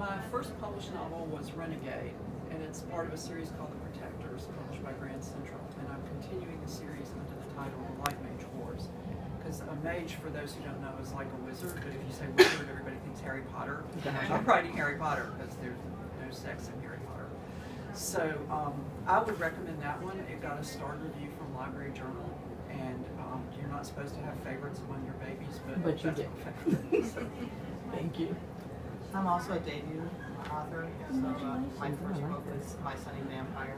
My first published novel was Renegade, and it's part of a series called The Protectors, published by Grand Central. And I'm continuing the series under the title The Light Mage Wars. Because a mage, for those who don't know, is like a wizard, but if you say wizard, everybody thinks Harry Potter. I'm writing Harry Potter because there's no sex in Harry Potter. So I would recommend that one. It got a starred review from Library Journal, and you're not supposed to have favorites among your babies, but you did. Thank you. I'm also a debut author, so my first book is My Sunny Vampire.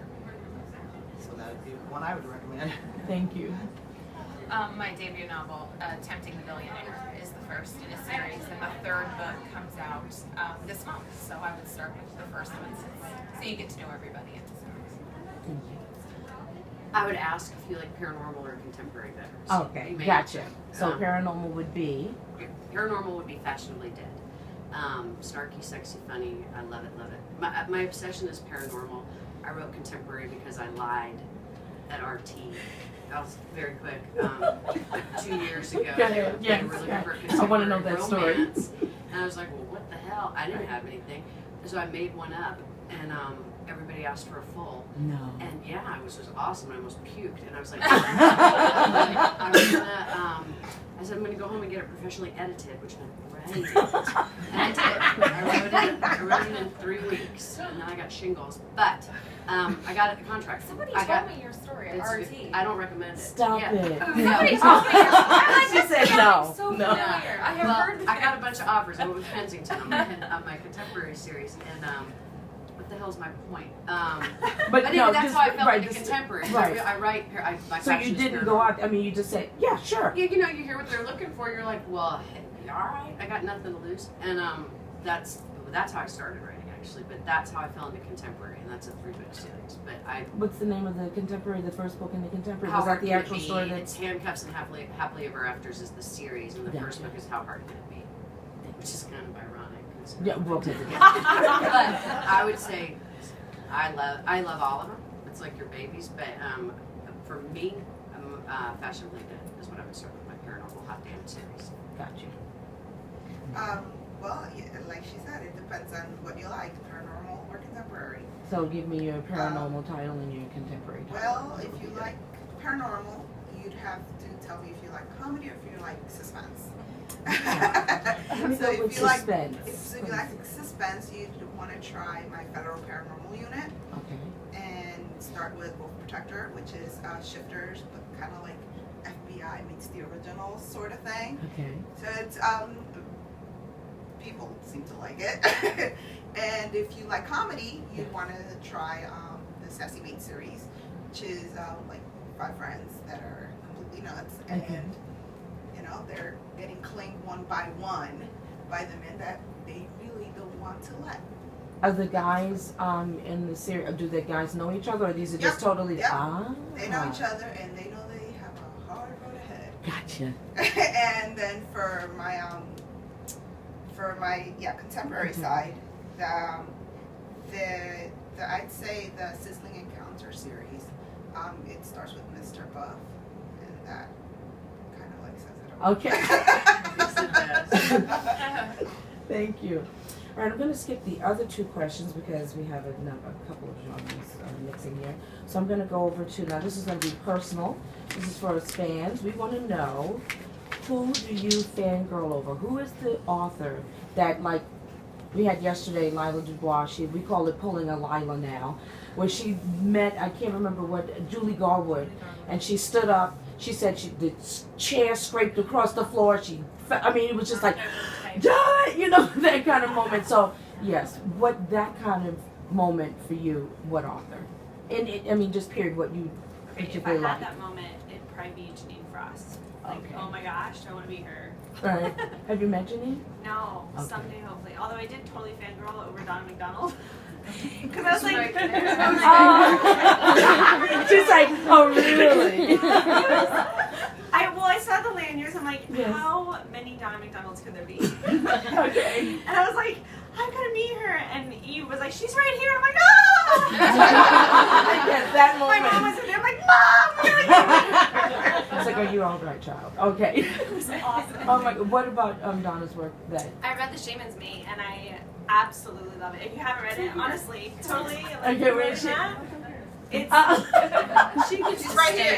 So that would be one I would recommend. Thank you. My debut novel, Tempting the Billionaire, is the first in a series, and the third book comes out this month. So I would start with the first one, so you get to know everybody in the series. Thank you. I would ask if you like paranormal or contemporary better. So Okay, gotcha. So paranormal would be? Paranormal would be Fashionably Dead. Snarky, sexy, funny. I love it, love it. My obsession is paranormal. I wrote contemporary because I lied at RT. I was very quick. 2 years ago, Yes, really I want to know that story. And I was like, well, what the hell? I didn't have anything. So I made one up, and everybody asked for a full. No. And yeah, it was just awesome. I almost puked, and I was like, I said I'm gonna go home and get it professionally edited, which meant writing it. And I did. I wrote it in 3 weeks, and then I got shingles. But I got a contract. Somebody told me your story at RT. I don't recommend it. Stop it. Somebody told me your story. She said no. So No. familiar. I have heard of I got a bunch of offers. I went with Kensington on my contemporary series, and what the hell's my point? But anyway, that's how I felt like a contemporary. Right. I write. My So you didn't go out, I mean, you just said, yeah, sure. You know, you hear what they're looking for. You're like, well, hey, all right, I got nothing to lose, and that's how I started writing actually. But that's how I fell into contemporary, and that's a 3-book series. But What's the name of the contemporary? The first book in the contemporary? How Was that Hard the Can It actual Be? story? It's Handcuffs and Happily Ever Afters is the series, and the first book is How Hard Can It Be, which is kind of ironic. Yeah, we'll take it. But I would say I love all of them. It's like your babies, but for me, Fashionably Dead is what I would start with my paranormal hot damn series. Got you. Well, yeah, like she said, it depends on what you like, paranormal or contemporary. So give me your paranormal title and your contemporary title. Well, if you like paranormal, you'd have to tell me if you like comedy or if you like suspense. So if you like suspense, you'd want to try My Federal Paranormal Unit. Okay. And start with Wolf Protector, which is Shifters, but kind of like FBI meets the original sort of thing. Okay. So it's people seem to like it. And if you like comedy, you'd want to try the Sassy Mate series, which is like 5 friends that are completely nuts, and you know they're getting claimed one by one by the men that they really don't want to let. Are the guys in the series? Do the guys know each other, or these are just totally? They know each other, and they know they have a hard road ahead. Gotcha. And then for my contemporary side, the I'd say the Sizzling Encounter series. It starts with Mr. Buff, and that kind of like says it all. Okay. Thank you. All right, I'm going to skip the other 2 questions because we have a couple of genres mixing here. So I'm going to go over to, now this is going to be personal. This is for us fans. We want to know, who do you fangirl over? Who is the author that, like, we had yesterday, Lila Dubois, we call it pulling a Lila now, where she met, I can't remember what, Julie Garwood, and she stood up, she said the chair scraped across the floor, it was just like, you know, that kind of moment. So, yes, what that kind of moment for you, what author? And just period, what you particularly like. If I had that moment, it'd probably be Janine Frost. Like, oh my gosh, I want to be her. Right. Have you met Janine? No, Okay. someday hopefully. Although I did totally fangirl over Donna McDonald. Because I was like, she's like, oh really? I saw the lanyards. I'm like, how many Donna McDonalds could there be? Okay. And I was like, I'm gonna meet her. And Eve was like, she's right here. I'm like, oh! Yes, that moment. My mom was in there. I'm like, Mom, we're gonna meet her. So like, are you all right, child? Okay. It was awesome. Oh my God. What about Donna's work that? I read The Shaman's Mate and I absolutely love it. If you haven't read it, honestly, totally. Like, Okay, wait, reading that, it's She's right here.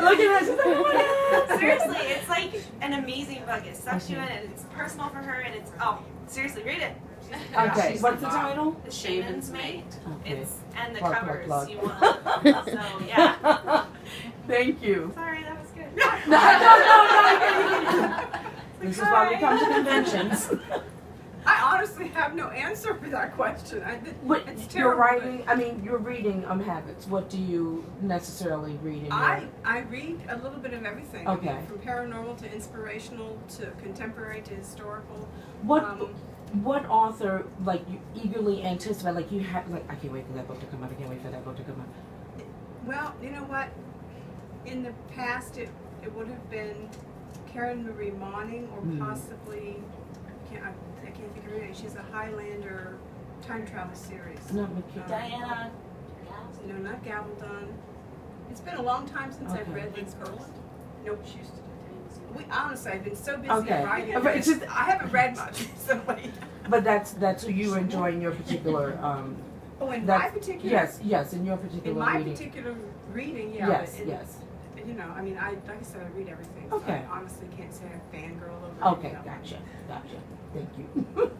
Look at her. She's like, what? seriously, it's like an amazing book. It sucks you in and it's personal for her and it's seriously, read it. Okay, She's what's the the mom. title? The Shaman's Mate. Okay. It's and the Plug, covers plug, plug. you want. So yeah. Thank you. Sorry, that was good. No. This is why we come to conventions. I honestly have no answer for that question. What, It's you're terrible. writing, I mean, you're reading habits. What do you necessarily read in your... I read a little bit of everything. I mean, Okay. from paranormal to inspirational to contemporary to historical. What Um, what author, like, you eagerly anticipate, like, you have, like, I can't wait for that book to come out, I can't wait for that book to come out. Well, you know what? In the past, it would have been Karen Marie Monning or possibly, I can't think of her name. She's a Highlander time travel series. Not McKitrick. Diana. No, not Gabaldon. It's been a long time since I've Okay. read Liz Perland. Nope, she used to do honestly, I've been so busy Okay. writing. But it's just- I haven't read much recently. But that's who you enjoy in your particular, Oh, in my that's, particular. yes, in your particular In my reading. particular reading, yeah. Yes, but yes. You know, I mean, like I said, I read everything. So Okay. I honestly can't say I fangirl over Okay, it. You know. gotcha. Thank you.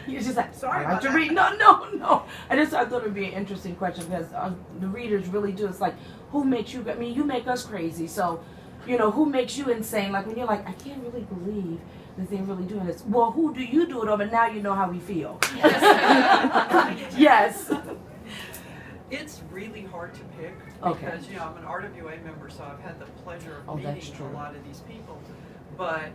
You're just like, Sorry I like about to that. read. No. I thought it would be an interesting question because the readers really do. It's like, who makes you, I mean, you make us crazy. So, you know, who makes you insane? Like when you're like, I can't really believe that they're really doing this. Well, who do you do it over? Now you know how we feel. Yes. It's really hard to pick Okay. because, you know, I'm an RWA member, so I've had the pleasure of Oh, that's meeting true. a lot of these people. But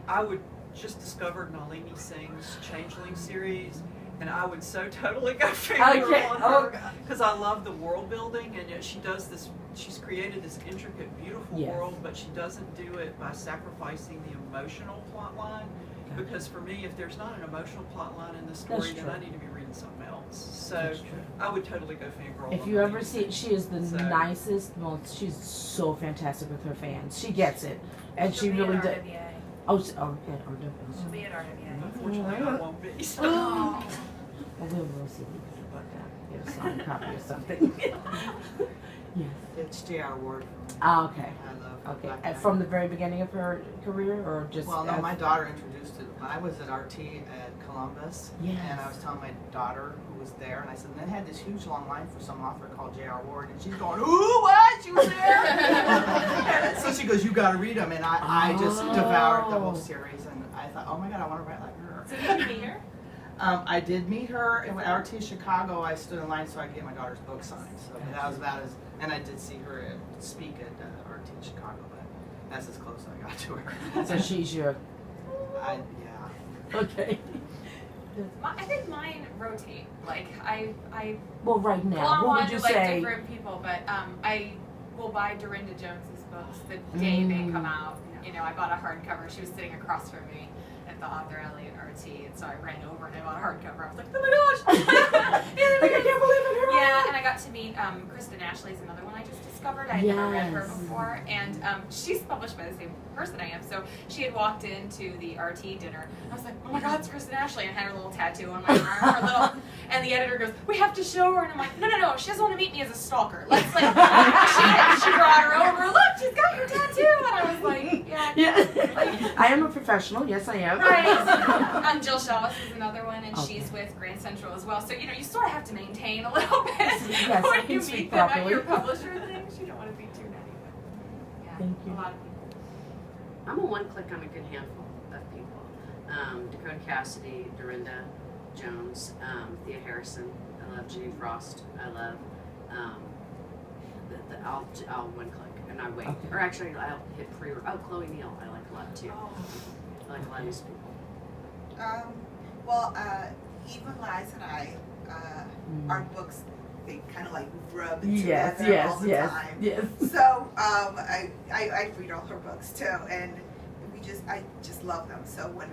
I would just discovered Nalini Singh's Changeling series, and I would so totally go fangirl Okay. on Oh. her because I love the world building, and yet she does this. She's created this intricate, beautiful Yes. world, but she doesn't do it by sacrificing the emotional plot line. Because for me, if there's not an emotional plot line in the story, That's then true. I need to be reading something else. So That's true. I would totally go fangirl. If on you ever Nalini see it, she is the So- nicest, most, she's so fantastic with her fans. She gets it. And she She'll be really at does. RWA. Oh, yeah, RWA. She'll be at RWA. Unfortunately, I won't be. So. Oh. Well, we'll see about that. Get a signed copy or something. Yes. It's J.R. Ward. Ah, okay. I love Okay. Black And Knight. from the very beginning of her career, or just? Well, no, as- my daughter introduced it. I was at RT at Columbus, Yes. and I was telling my daughter who was there, and I said, and they had this huge long line for some author called J.R. Ward, and she's going, ooh, what? She was there? And so she goes, you got to read them, and I just devoured the whole series, and I thought, oh my God, I want to write like her. So did you meet her? I did meet her at RT Chicago. I stood in line so I could get my daughter's book signed. So that was about as, and I did see her speak at RT Chicago, but that's as close as I got to her. So she's your. Yeah. Okay. I think mine rotate. Like I Well, right go now, on what one would you to like say? different people, but I will buy Dorinda Jones's books the day they come out. You know, I bought a hardcover. She was sitting across from me at the author alley at RT, and so I ran over and I bought a hardcover. I was like, oh my gosh! Like, I can't believe it. Yeah, and I got to meet Kristen Ashley's another one I just discovered. I'd never read her Yes. before, and she's published by the same person I am. So she had walked into the RT dinner. I was like, oh my God, it's Kristen Ashley, and I had her little tattoo on my arm, her little. And the editor goes, we have to show her, and I'm like, no, she doesn't want to meet me as a stalker. Let's like, she brought her over. Look, she's got your tattoo, and I was like, yeah. Yeah. I am a professional. Yes, I am. Right. Jill Shaw is another one, and Okay. she's with Grand Central as well. So, you know, you sort of have to maintain a little bit Yes, I when can you speak meet them at properly. your publisher things. You don't want to be too nutty. But yeah, Thank you. a lot of people. I'm a one-click on a good handful of people. Dakota Cassidy, Dorinda Jones, Thea Harrison. I love Jenny Frost. I love. I'll one-click and I wait. Okay. Or actually, I'll hit pre. Oh, Chloe Neal. I like a lot too. I like a lot of these people. Well, even Liza and I, our books, they kind of like rub Yes, together all the yes, time. yes. So I read all her books too, and I just love them. So when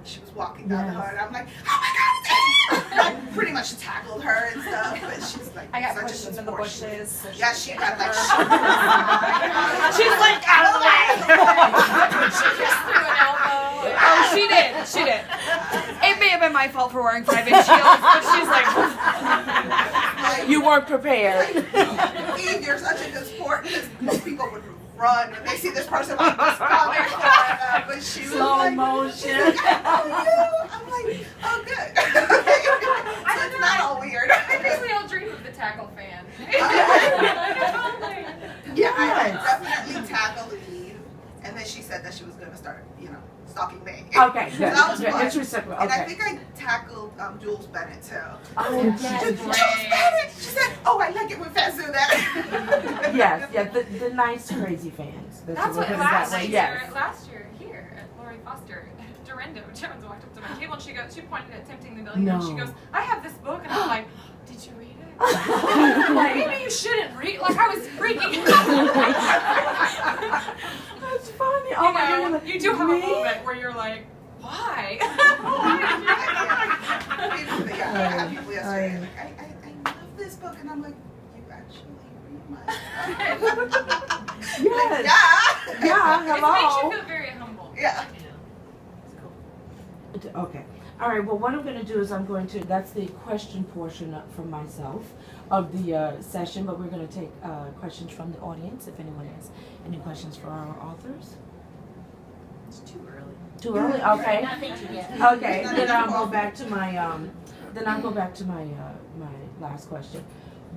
she was walking down the Yes. hall, and I'm like, oh my God, it's Amy! I pretty much tackled her and stuff, but she's like, I got such pushed a into the sport. bushes. So Yeah, she got like, she's like out of the way. She just threw an elbow. Oh, she did. She did. It may have been my fault for wearing 5-inch heels, but she's like, You weren't prepared. Eve, you're such a good sport, because most people would run when they see this person like this coming, but she was Slow like, motion. she's like, how are you? I'm like, oh, good. So it's not all weird. I think we all dream of the tackle fan. Yeah, I definitely tackled Eve, and then she said that she was going to start, stalking me. Okay, So good. that was Good. fun. It's reciprocal. And I Okay. think I tackled Jules Bennett too. Oh, Jules Bennett! She said, oh, I like it when fans do that. Yes, the nice crazy fans. That's what put it last that way. year. Yes. Last year here at Lori Foster, Dorendo Jones walked up to my table and she pointed at Tempting the Million and she No. goes, I have this book, and I'm like, did you read it? Like, Maybe you shouldn't read. Like I was freaking That's funny. Oh my goodness. you do have Me? a moment where you're like, why? Yeah, I had people yesterday, like, I love this book, and I'm like, you actually read my stuff? Yes. Like, Yeah, It makes hello. you feel very humble. yeah. Okay. All right. Well, what I'm going to do is that's the question portion from myself of the session, but we're going to take questions from the audience if anyone has any questions for our authors. It's too early. Too early? Okay. Not thinking yet. Okay. Then I'll go back to my my last question.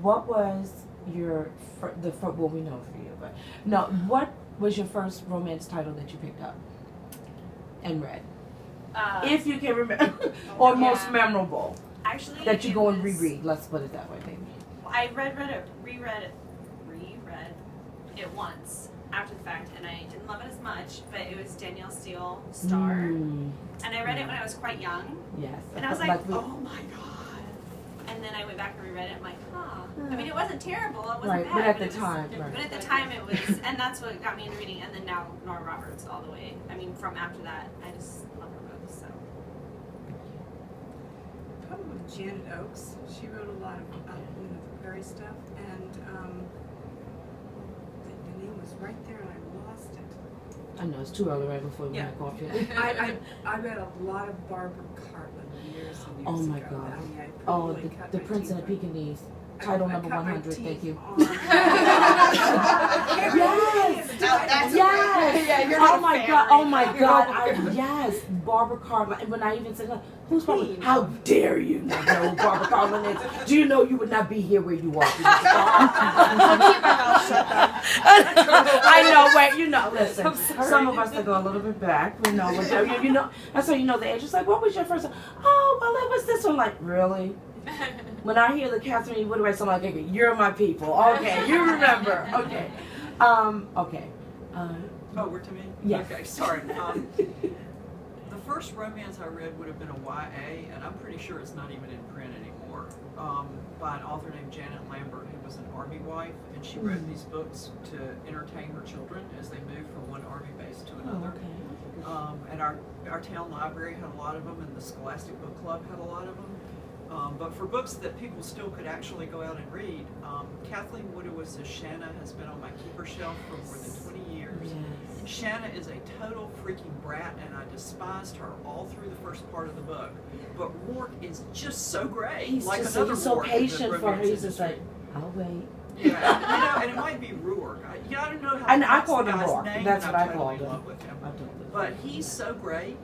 What was your well, we know for you, but no, what was your first romance title that you picked up and read? If you can remember, or most memorable actually, that you it go and was- reread. Let's put it that way, maybe. I reread it once after the fact, and I didn't love it as much, but it was Danielle Steele, Star, Mm, and I read it when I was quite young, yes. and I was like, we- oh my god, and then I went back and reread it, I'm like, huh. I mean, it wasn't terrible, it wasn't Right, bad, but at it the was- time, right. But at the time it was, and that's what got me into reading, and then now Nora Roberts all the way. I mean, from after that, I just love her books, so. Probably Janet Oakes. She wrote a lot of the fairy stuff, and the name was right there, and I lost it. I know it's too early right before we Yeah. have coffee. I read a lot of Barbara Cartland years and years Oh ago. my God. I mean, I Oh, probably cut the my Prince and the teeth Pekingese. on- Title I number cut my 100. Thank teeth you. on- Yes. Now that's Yes. Yeah, you're Oh not a my fan, God. right? Oh my God. Yes. Barbara Cartland. And when I even said, who's Barbara? How dare you not know who Barbara Cartland is? Do you know you would not be here where you are? I know. Wait. Listen. Some of us that go a little bit back. We know. You know. That's how you know the age. It's like, what was your first one? Oh, well, it was this one. Like, really? When I hear the Catherine Woodward song, I'm like, okay, you're my people. Okay, you remember. Okay. Okay. Oh, we're to me? Yes. Okay, sorry. The first romance I read would have been a YA, and I'm pretty sure it's not even in print anymore, by an author named Janet Lambert, who was an Army wife, and she wrote these books to entertain her children as they moved from one Army base to Oh, another. okay. And our town library had a lot of them, and the Scholastic Book Club had a lot of them. But for books that people still could actually go out and read, Kathleen Woodowitz' Shanna has been on my keeper shelf for more than 20 years. Yes. Shanna is a total freaking brat, and I despised her all through the first part of the book. But Rourke is just so great. He's like just another he's so Rourke in the patient for her. romance He's just like, industry. I'll wait. Yeah, and it might be Rourke. I don't know how And to I pronounce called the him guy's Rourke. name, That's and what I I'm totally called in him. love with him. I don't know. But he's so great,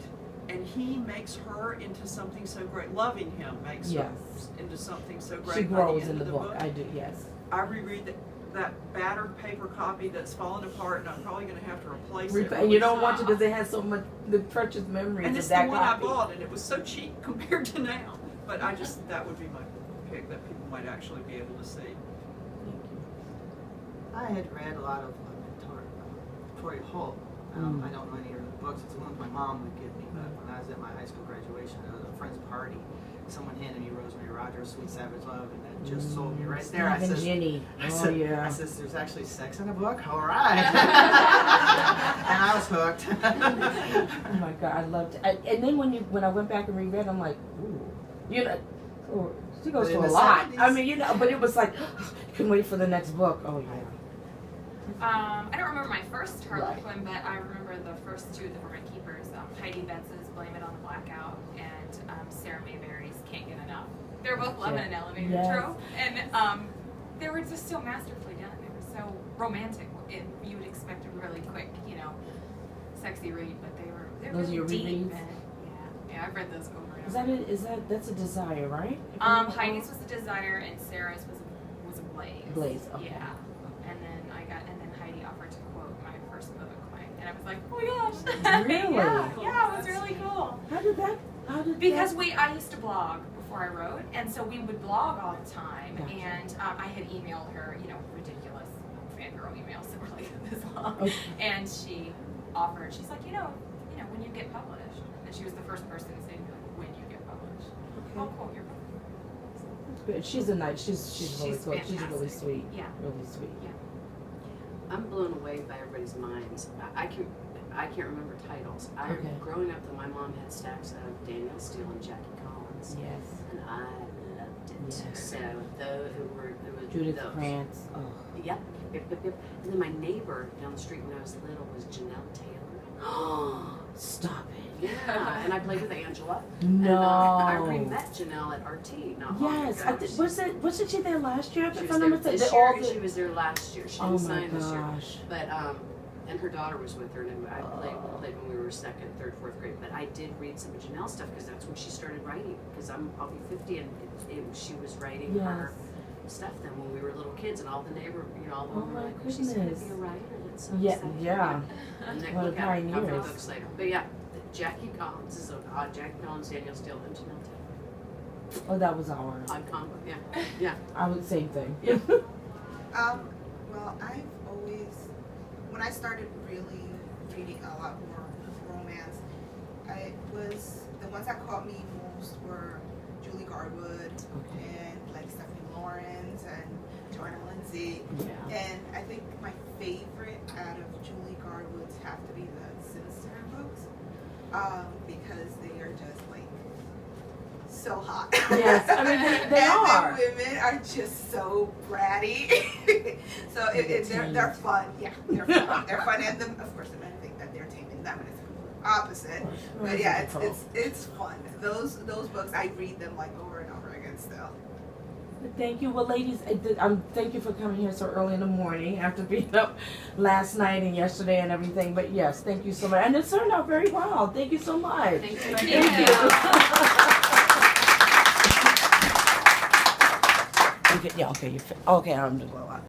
and he makes her into something so great. Loving him makes Yes. her into something so great. She by grows end in the of book. I do, yes. I reread that battered paper copy that's fallen apart, and I'm probably going to have to replace it. And you don't want to because it has so much the precious memories And of it's the that one copy. I bought, and it was so cheap compared to now. But that would be my pick that people might actually be able to see. I had read a lot of Tori Holt, I don't know any of the books. It's the ones my mom would give me. But when I was at my high school graduation, there was a friend's party. Someone handed me Rosemary Rogers' Sweet Savage Love, and that just sold me right there. Steve and Ginny. I Oh, said, yeah. I said, there's actually sex in a book? All right. And I was hooked. Oh my God, I loved it. And then when I went back and reread, I'm like, ooh, you know, oh, she goes But through in a the lot. 70s. I mean, you know, but it was like, couldn't wait for the next book. Oh yeah. I don't remember my first Harlequin, Right. but I remember the first two that were my keepers. Heidi Betts's Blame It on the Blackout and Sarah Mayberry's Can't Get Enough. They were both Lemmon and Elevator Yes. Trope, and they were just so masterfully done. They were so romantic. You would expect a really quick, you know, sexy read, but they were Those are really your deep. rereads? And, yeah, I've read those over and Is over. that it? Is that's a Desire, right? If I'm not Heidi's wrong? was a Desire and Sarah's was a Blaze. Blaze, okay. Yeah. And then Heidi offered to quote my first book, and I was like, oh my gosh. Really? yeah, it was really cool. How did that? Because I used to blog before I wrote, and so we would blog all the time. Gotcha. And I had emailed her, you know, ridiculous fangirl emails that were like this long. Okay. And she offered. She's like, you know, when you get published. And she was the first person to say, when you get published, I'll quote your book. But she's a nice. She's really She's cool. She's really fantastic. sweet. Yeah. Really sweet. Yeah. I'm blown away by everybody's minds. I can't remember titles. Okay. Growing up, though, my mom had stacks of Danielle Steele and Jackie Collins, Yes. and I loved it. Yes. So it was Judith those. Krantz. Oh. Yep. And then my neighbor down the street when I was little was Janelle Taylor. Stop it. Yeah, and I played with Angela. No. And I re-met Janelle at RT not long Yes. ago. Wasn't she there last year? She If was I'm there not mistaken, this they year, all and did- she was there last year. She Oh didn't my sign this year. gosh. But and her daughter was with her, and I played when we were second, third, fourth grade. But I did read some of Janelle stuff because that's when she started writing. Because I'll be 50, and she was writing her stuff then when we were little kids, and all the all the Oh women were my like, "Oh, she's gonna goodness. be a writer." That's so Yeah, exciting. yeah. And then What a look at it, how many pioneers. books later. But yeah, Jackie Collins is Jackie Collins, Danielle Steele, and Janelle Taylor. Oh, that was our. Odd combo, yeah. I would same thing. Well, I've always, when I started really reading a lot more romance, the ones that caught me most were Julie Garwood and like Stephanie Lawrence and Joanna Lindsay. Yeah. And I think my favorite out of Julie Garwood's have to be the Sinister books, because they are just like so hot. Yes, I mean they and are. the women are just so bratty. So they're fun. Yeah, they're fun. They're fun, and of course the men think that they're taming them, and it's the complete opposite. But yeah, it's fun. Those books, I read them like over and over again still. Thank you. Well, ladies, thank you for coming here so early in the morning after being up last night and yesterday and everything. But yes, thank you so much. And it turned out very well. Thank you so much. Thank you. Thank you. Okay, yeah, okay, okay, I'm just